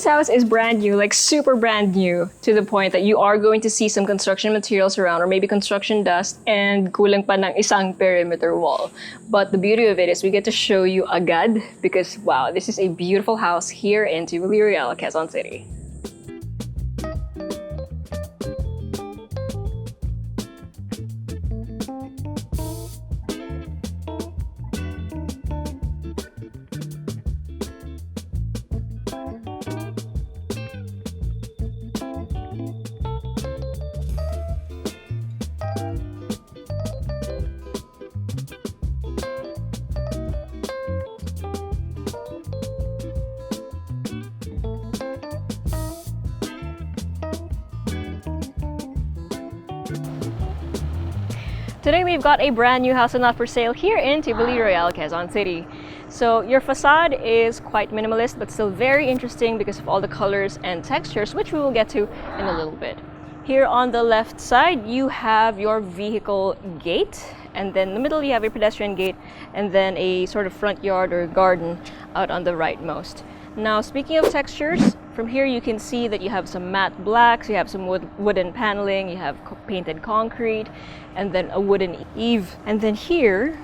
house is brand new, like super brand new, to the point that you are going to see some construction materials around, or maybe construction dust, and kulang pa ng isang perimeter wall. But the beauty of it is we get to show you agad, because wow, this is a beautiful house here in Tivoli Royale, Quezon City. Today we've got a brand new house and lot for sale here in Tivoli Royale, Quezon City. So your facade is quite minimalist but still very interesting because of all the colors and textures, which we will get to in a little bit. Here on the left side you have your vehicle gate, and then in the middle you have a pedestrian gate, and then a sort of front yard or garden out on the rightmost. Now, speaking of textures, from here you can see that you have some matte blacks, you have some wooden paneling, you have painted concrete, and then a wooden eave. And then here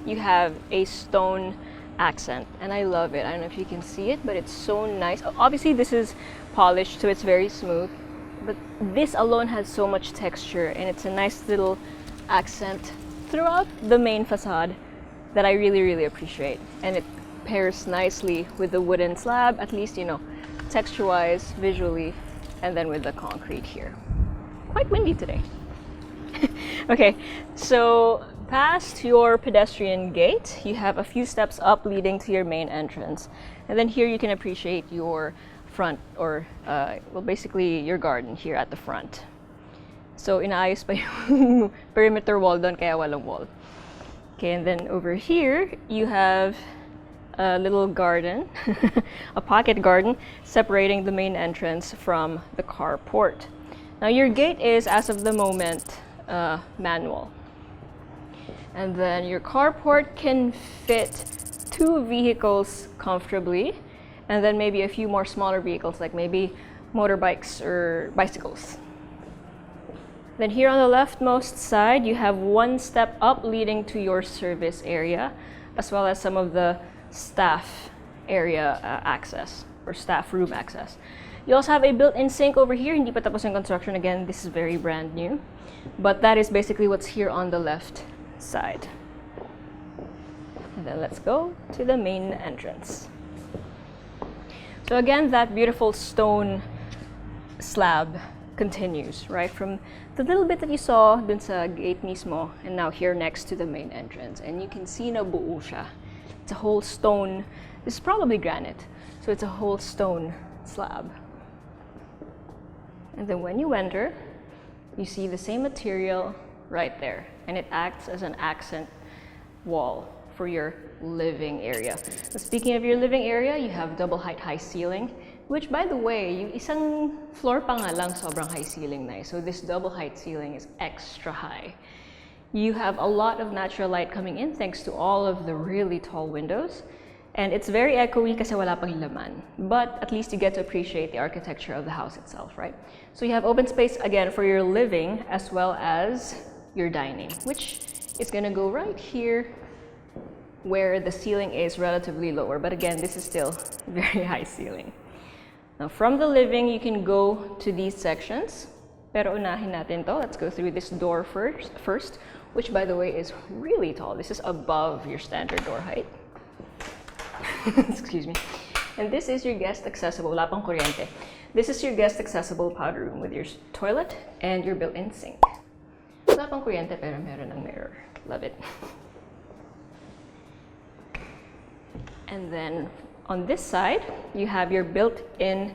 you have a stone accent, and I love it. I don't know if you can see it, but it's so nice. Obviously this is polished, so it's very smooth, but this alone has so much texture, and it's a nice little accent throughout the main facade that I really appreciate. And it pairs nicely with the wooden slab, at least, you know, texture-wise, visually, and then with the concrete here. Quite windy today. Okay, so past your pedestrian gate, you have a few steps up leading to your main entrance. And then here you can appreciate your front, or well, basically your garden here at the front. So inaayos pa yung perimeter wall doon, kaya walang wall. Okay, and then over here you have a little garden, a pocket garden, separating the main entrance from the carport. Now your gate is, as of the moment, manual. And then your carport can fit 2 vehicles comfortably, and then maybe a few more smaller vehicles, like maybe motorbikes or bicycles. Then here on the leftmost side, you have 1 step up leading to your service area, as well as some of the staff area access, or staff room access. You also have a built-in sink over here. Hindi pa tapos yung construction. Again, this is very brand new, but that is basically what's here on the left side. And then let's go to the main entrance. So again, that beautiful stone slab continues, right, from the little bit that you saw dun sa gate mismo, and now here next to the main entrance. And you can see na buo siya. It's a whole stone. This is probably granite, so it's a whole stone slab. And then when you enter, you see the same material right there, and it acts as an accent wall for your living area. So speaking of your living area, you have double height high ceiling, which, by the way, yung isang floor pa nga lang sobrang high ceiling na. So this double height ceiling is extra high. You have a lot of natural light coming in thanks to all of the really tall windows. And it's very echoey kasi wala pang laman. But at least you get to appreciate the architecture of the house itself, right? So you have open space, again, for your living as well as your dining, which is gonna go right here where the ceiling is relatively lower. But again, this is still very high ceiling. Now from the living, you can go to these sections. Pero unahin natin to. Let's go through this door first, which, by the way, is really tall. This is above your standard door height. Excuse me. And this is your guest accessible, wala pang kuryente. This is your guest accessible powder room with your toilet and your built-in sink. Wala pang kuryente pero meron ng mirror. Love it. And then on this side, you have your built-in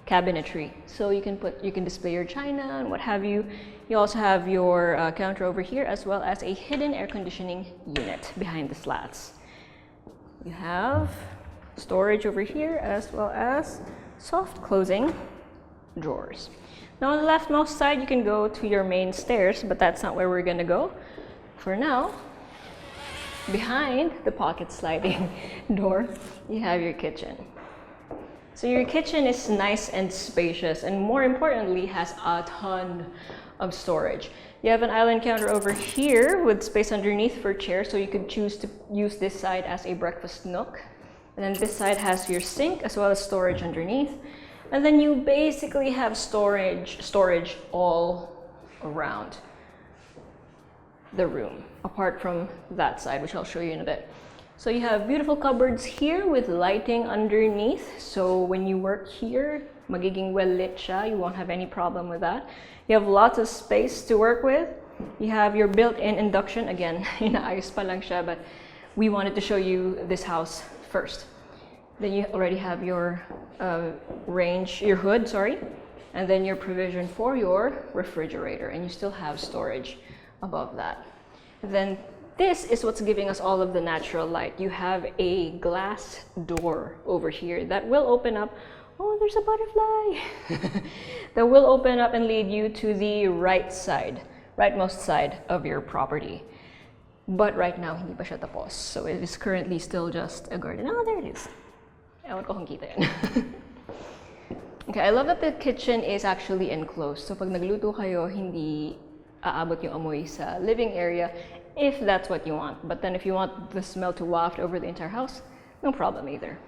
cabinetry. So you can display your china and what have you. You also have your counter over here, as well as a hidden air conditioning unit behind the slats. You have storage over here, as well as soft closing drawers. Now on the leftmost side, you can go to your main stairs, but that's not where we're gonna go. For now, behind the pocket sliding door, you have your kitchen. So your kitchen is nice and spacious, and more importantly, has a ton of storage. You have an island counter over here with space underneath for chairs, so you could choose to use this side as a breakfast nook. And then this side has your sink as well as storage underneath. And then you basically have storage all around the room, apart from that side, which I'll show you in a bit. So you have beautiful cupboards here with lighting underneath. So when you work here, magiging well lit siya. You won't have any problem with that. You have lots of space to work with. You have your built-in induction. Again, inaayos pa lang siya, but we wanted to show you this house first. Then you already have your your hood, and then your provision for your refrigerator, and you still have storage above that. Then this is what's giving us all of the natural light. You have a glass door over here that will open up. Oh, there's a butterfly! That will open up and lead you to the rightmost side of your property. But right now, hindi pa siya tapos. So it is currently still just a garden. Oh, there it is. Ewan ko kung kita yan. Okay, I love that the kitchen is actually enclosed. So pag nagluto kayo, hindi aabot yung amoy sa living area if that's what you want. But then if you want the smell to waft over the entire house, no problem either.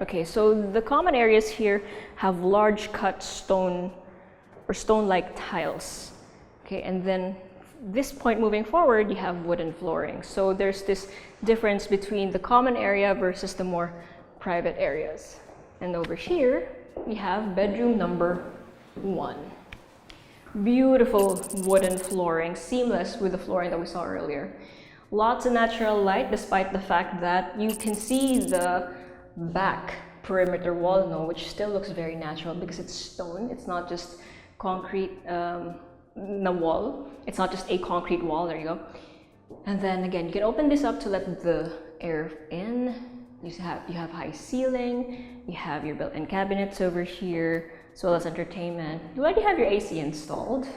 Okay, so the common areas here have large cut stone or stone-like tiles. Okay, and then this point moving forward, you have wooden flooring. So there's this difference between the common area versus the more private areas. And over here, we have bedroom number 1. Beautiful wooden flooring, seamless with the flooring that we saw earlier. Lots of natural light, despite the fact that you can see the back perimeter wall, which still looks very natural because it's stone. It's not just concrete na wall. It's not just a concrete wall. There you go. And then again, you can open this up to let the air in. You have high ceiling. You have your built-in cabinets over here, as well as entertainment. You already have your AC installed.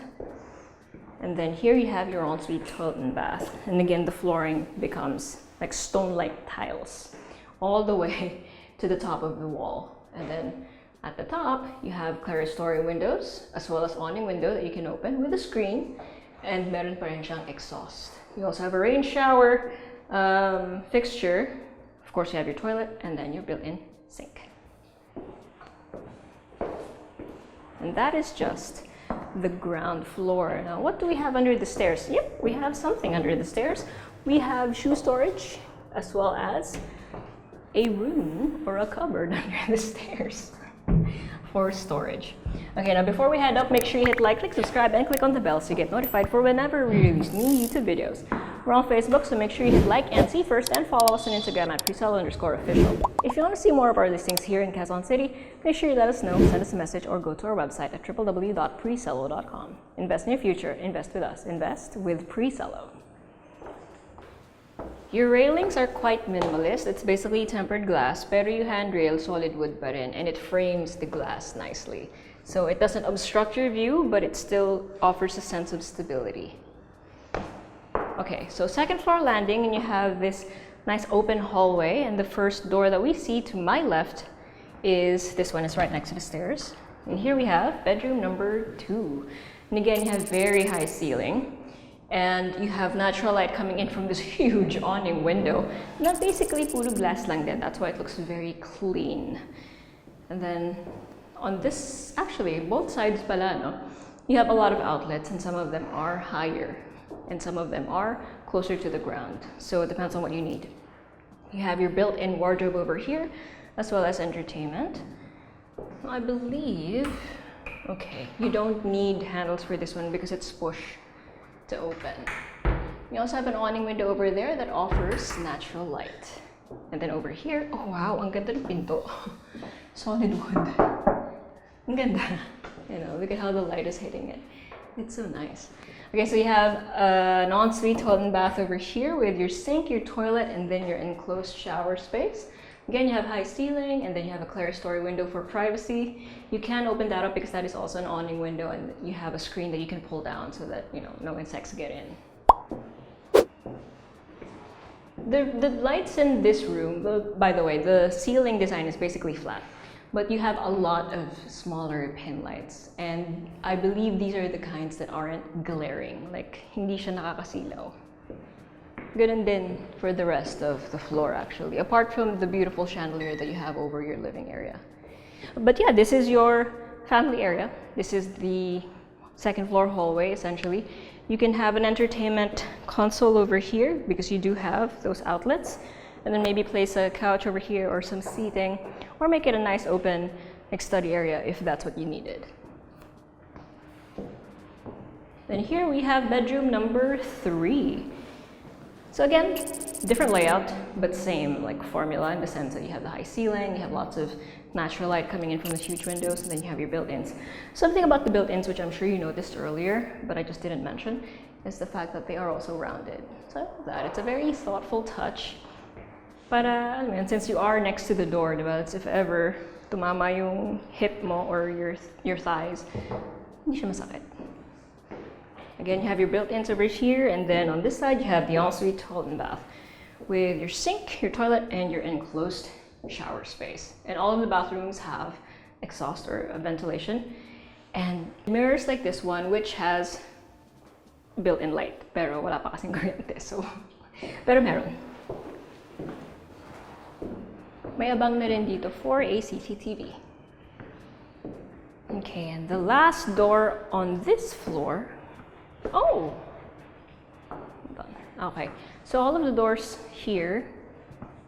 And then here you have your ensuite toilet and bath. And again, the flooring becomes like stone-like tiles all the way to the top of the wall. And then at the top, you have clerestory windows, as well as awning window that you can open with a screen, and meron pa rin siyang exhaust. You also have a rain shower fixture. Of course, you have your toilet, and then your built-in sink. And that is just the ground floor. Now, what do we have under the stairs? Yep, we have something under the stairs. We have shoe storage, as well as a room or a cupboard under the stairs for storage. Okay, now before we head up, make sure you hit like, click subscribe, and click on the bell so you get notified for whenever we release new YouTube videos. We're on Facebook, so make sure you hit like and see first, and follow us on Instagram at Presello_official. If you want to see more of our listings here in Quezon City, make sure you let us know, send us a message, or go to our website at www.presello.com. Invest in your future, invest with us, invest with Presello. Your railings are quite minimalist. It's basically tempered glass, pero you handrail solid wood pa rin, and it frames the glass nicely. So it doesn't obstruct your view, but it still offers a sense of stability. Okay, so second floor landing, and you have this nice open hallway, and the first door that we see to my left is this one. It's right next to the stairs. And here we have bedroom number 2. And again, you have very high ceiling. And you have natural light coming in from this huge awning window. Not basically puro glass lang din. That's why it looks very clean. And then on this, actually, both sides pala, no? You have a lot of outlets, and some of them are higher, and some of them are closer to the ground. So it depends on what you need. You have your built-in wardrobe over here, as well as entertainment. I believe, okay, you don't need handles for this one because it's push to open. You also have an awning window over there that offers natural light. And then over here, oh wow, ang ganda ng pinto. Solid wood. Ang ganda. You know, look at how the light is hitting it. It's so nice. Okay, so you have an ensuite toilet and bath over here with your sink, your toilet, and then your enclosed shower space. Again, you have high ceiling, and then you have a clerestory window for privacy. You can open that up because that is also an awning window, and you have a screen that you can pull down so that, you know, no insects get in. The lights in this room, by the way, the ceiling design is basically flat, but you have a lot of smaller pin lights, and I believe these are the kinds that aren't glaring, like hindi siya nakakasilaw. Ganun din for the rest of the floor actually, apart from the beautiful chandelier that you have over your living area. But yeah, this is your family area. This is the second floor hallway essentially. You can have an entertainment console over here because you do have those outlets, and then maybe place a couch over here or some seating, or make it a nice open like study area if that's what you needed. Then here we have bedroom number 3. So again, different layout, but same like formula in the sense that you have the high ceiling, you have lots of natural light coming in from the huge windows, and then you have your built-ins. Something about the built-ins, which I'm sure you noticed earlier, but I just didn't mention, is the fact that they are also rounded. So I love that. It's a very thoughtful touch. But I mean, since you are next to the door, diba, it's if ever tumama yung hip mo or your thighs, hindi siya masakit. Again, you have your built-ins over here, and then on this side you have the ensuite toilet and bath with your sink, your toilet, and your enclosed shower space. And all of the bathrooms have exhaust or ventilation, and mirrors like this one, which has built-in light, pero wala pa kasing kuryente, so pero meron. May abang na rin dito for a CCTV. Okay, and the last door on this floor. Oh! Okay, so all of the doors here,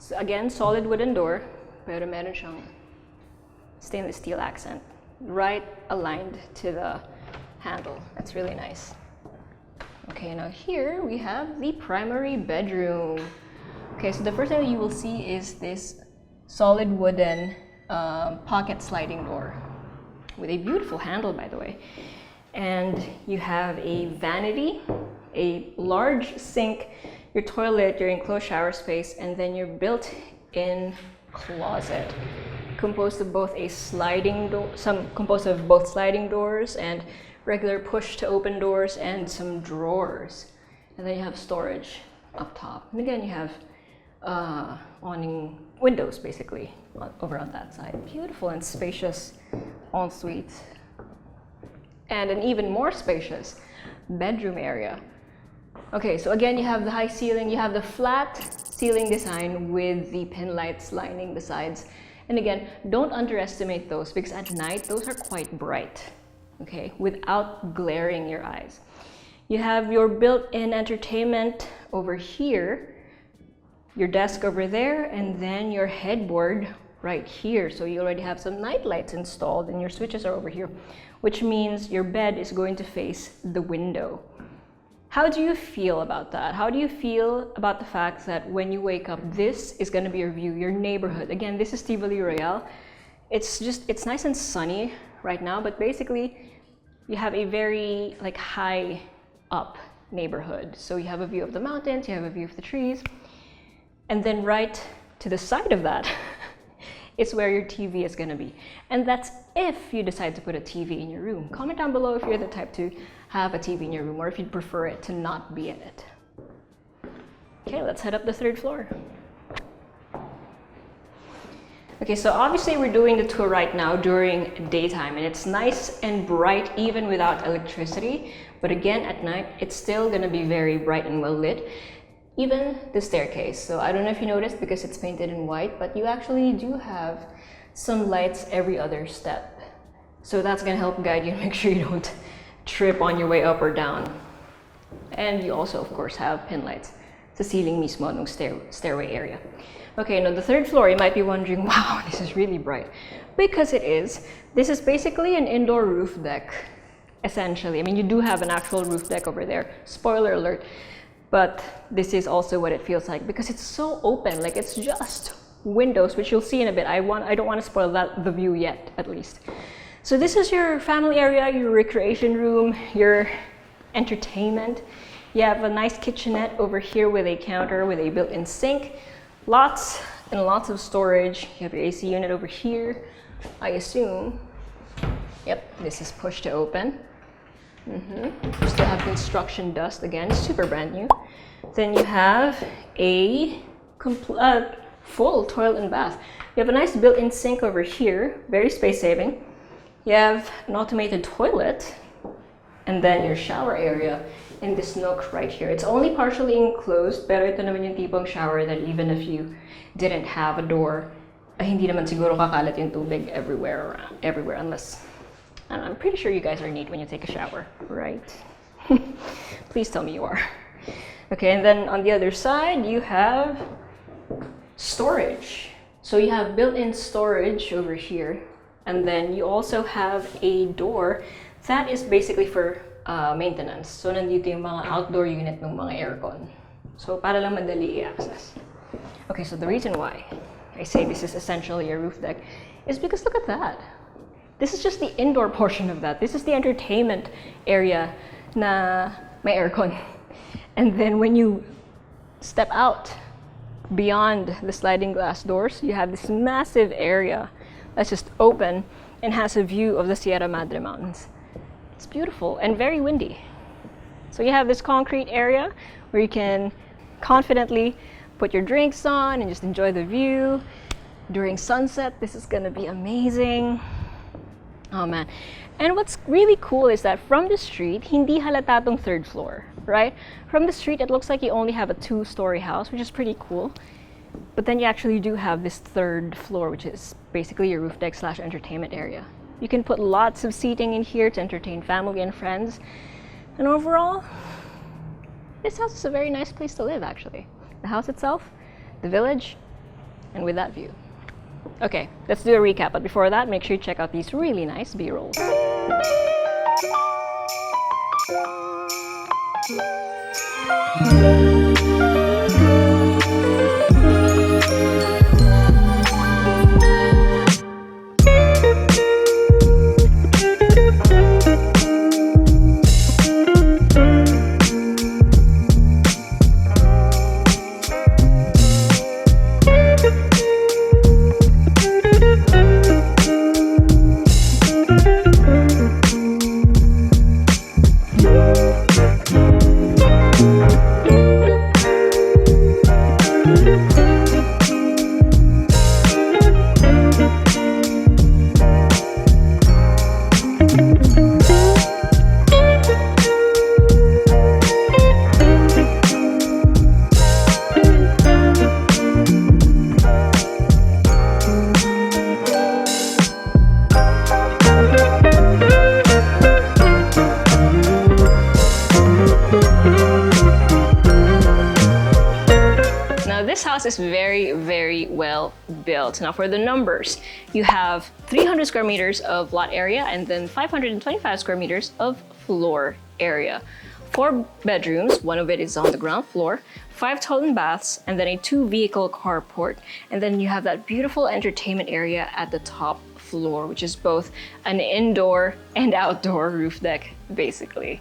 so again, solid wooden door, pero meron siyang stainless steel accent, right aligned to the handle. That's really nice. Okay, now here we have the primary bedroom. Okay, so the first thing that you will see is this solid wooden pocket sliding door with a beautiful handle, by the way. And you have a vanity, a large sink, your toilet, your enclosed shower space, and then your built-in closet, composed of both composed of both sliding doors and regular push-to-open doors, and some drawers. And then you have storage up top. And again, you have awning windows, basically, over on that side. Beautiful and spacious ensuite. And an even more spacious bedroom area. Okay, so again, you have the high ceiling, you have the flat ceiling design with the pin lights lining the sides. And again, don't underestimate those because at night, those are quite bright, okay, without glaring your eyes. You have your built-in entertainment over here, your desk over there, and then your headboard right here. So you already have some night lights installed and your switches are over here, which means your bed is going to face the window. How do you feel about that? How do you feel about the fact that when you wake up, this is going to be your view, your neighborhood? Again, this is Tivoli Royale. It's nice and sunny right now, but basically you have a very like high up neighborhood. So you have a view of the mountains, you have a view of the trees, and then right to the side of that is where your TV is going to be. And that's if you decide to put a TV in your room. Comment down below if you're the type to have a TV in your room or if you'd prefer it to not be in it. Okay, let's head up the 3rd floor. Okay, so obviously we're doing the tour right now during daytime, and it's nice and bright even without electricity. But again, at night, it's still going to be very bright and well lit. Even the staircase. So I don't know if you noticed because it's painted in white, but you actually do have some lights every other step. So that's gonna help guide you to make sure you don't trip on your way up or down. And you also, of course, have pin lights sa ceiling mismo ng stairway area. Okay, now the 3rd floor, you might be wondering, wow, this is really bright. Because it is. This is basically an indoor roof deck, essentially. I mean, you do have an actual roof deck over there. Spoiler alert. But this is also what it feels like because it's so open, like it's just windows, which you'll see in a bit. I don't want to spoil the view yet, at least. So this is your family area, your recreation room, your entertainment. You have a nice kitchenette over here with a counter with a built-in sink, lots and lots of storage. You have your AC unit over here, I assume. Yep, this is push to open. You still have construction dust again, super brand new. Then you have a full toilet and bath. You have a nice built-in sink over here, very space-saving. You have an automated toilet, and then your shower area in this nook right here. It's only partially enclosed, pero ito naman yung tipong shower that even if you didn't have a door, hindi naman siguro kakalat yung tubig everywhere unless, I'm pretty sure you guys are neat when you take a shower, right? Please tell me you are. Okay, and then on the other side, you have storage. So you have built-in storage over here, and then you also have a door that is basically for maintenance. So nandito yung mga outdoor unit ng mga aircon. So para lang madali i-access. Okay, so the reason why I say this is essentially a roof deck is because look at that. This is just the indoor portion of that. This is the entertainment area na may aircon. And then when you step out beyond the sliding glass doors, you have this massive area that's just open and has a view of the Sierra Madre Mountains. It's beautiful and very windy. So you have this concrete area where you can confidently put your drinks on and just enjoy the view. During sunset, this is gonna be amazing. Oh man. And what's really cool is that from the street, hindi halata tong third floor, right? From the street, it looks like you only have a 2-story house, which is pretty cool. But then you actually do have this third floor, which is basically your roof deck / entertainment area. You can put lots of seating in here to entertain family and friends. And overall, this house is a very nice place to live, actually. The house itself, the village, and with that view. Okay, let's do a recap, but before that, make sure you check out these really nice B-rolls. This house is very, very well built. Now for the numbers, you have 300 square meters of lot area and then 525 square meters of floor area. 4 bedrooms, one of it is on the ground floor, 5 toilet baths, and then a 2-vehicle carport. And then you have that beautiful entertainment area at the top floor, which is both an indoor and outdoor roof deck, basically.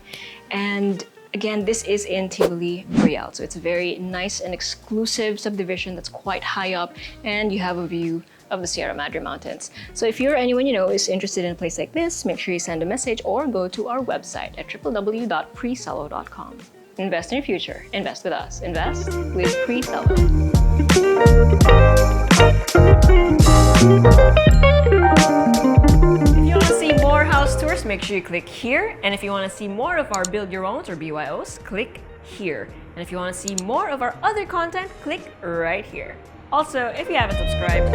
And again, this is in Tivoli Royale, so it's a very nice and exclusive subdivision that's quite high up, and you have a view of the Sierra Madre Mountains. So if you're anyone you know is interested in a place like this, make sure you send a message or go to our website at www.presello.com. Invest in your future. Invest with us. Invest with Presello. House tours, make sure you click here. And if you want to see more of our Build Your Owns or BYOs, click here. And if you want to see more of our other content, click right here. Also, if you haven't subscribed,